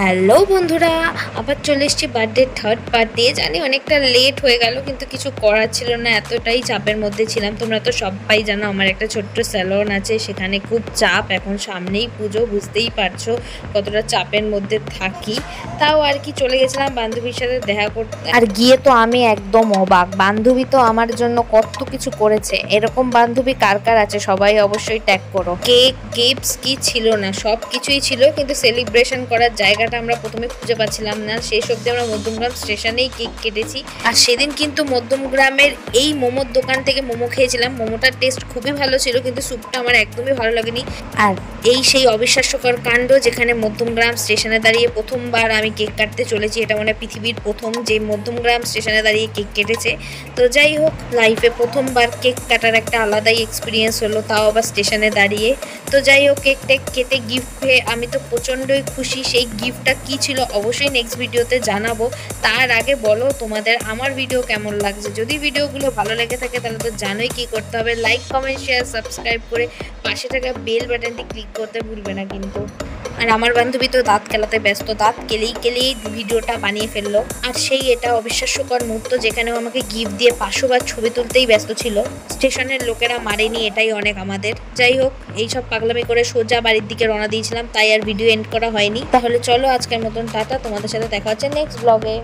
Hello বন্ধুরা, আবার চলে এসেছি বার্থডে থার্ড পার্ট দিয়ে। জানি অনেকটা লেট হয়ে গেল, কিন্তু কিছু করার ছিল না, এতটাই চাপের মধ্যে ছিলাম। তোমরা তো সবাই জানো আমার একটা ছোট্ট স্যালন আছে, সেখানে খুব চাপ। এখন সামনেই পুজো, বুঝতেই পারছো কতটা চাপের মধ্যে থাকি। তাও আর কি চলে গেছিলাম বান্ধবীর সাথে দেখা করতে। আর গিয়ে তো আমি একদম অবাক, বান্ধবী তো আমার জন্য কত কিছু করেছে। এরকম বান্ধবী কার কার আছে সবাই অবশ্যই ট্যাগ করো। কেক, গিফটস কি ছিল না, সব কিছুই ছিল, কিন্তু সেলিব্রেশন করার জায়গাটা আমরা প্রথমে খুঁজে পাচ্ছিলাম না। সেই অবধি আমরা মধ্যমগ্রাম স্টেশনেই কেক কেটেছি। আর সেদিন কিন্তু মধ্যমগ্রামের এই মোমোর দোকান থেকে মোমো খেয়েছিলাম। মোমোটার টেস্ট খুবই ভালো ছিল, কিন্তু স্যুপটা আমার একদমই ভালো লাগেনি। আর এই সেই অবিশ্বাস্যকর কাণ্ড, যেখানে মধ্যমগ্রাম স্টেশনে দাঁড়িয়ে প্রথমবার আমি কেক কাটতে চলেছি। এটা মানে পৃথিবীর প্রথম যে মধ্যমগ্রাম স্টেশনে দাঁড়িয়ে কেক কেটেছে। তো যাই হোক, লাইফে প্রথমবার কেক কাটার একটা আলাদাই এক্সপিরিয়েন্স হলো, তাও আবার স্টেশনে দাঁড়িয়ে। তো যাই হোক, কেক টেক কেটে গিফট পেয়ে আমি তো প্রচণ্ডই খুশি। সেই গিফটটা কী ছিল অবশ্যই নেক্সট ভিডিওতে জানাবো। তার আগে বলো তোমাদের আমার ভিডিও কেমন লাগছে। যদি ভিডিওগুলো ভালো লেগে থাকে তাহলে তো জানোই কী করতে হবে। লাইক, কমেন্ট, শেয়ার, সাবস্ক্রাইব করে পাশে থাকা বেল বাটনটি ক্লিক করতে ভুলবে না কিন্তু। আর আমার বান্ধবী তো দাঁত খেলাতে ব্যস্ত, দাঁত কেলেই ভিডিওটা বানিয়ে ফেললো। আর সেই এটা অবিশ্বাস্যকর মুহূর্ত, যেখানেও আমাকে গিফট দিয়ে 500 বার ছবি তুলতেই ব্যস্ত ছিল। স্টেশনের লোকেরা মারেনি, এটাই অনেক আমাদের। যাই হোক, এইসব পাগলামি করে সোজা বাড়ির দিকে রওনা দিয়েছিলাম, তাই আর ভিডিও এন্ড করা হয়নি। তাহলে চলো আজকের মতন টাটা, তোমাদের সাথে দেখা হচ্ছে নেক্সট ব্লগে।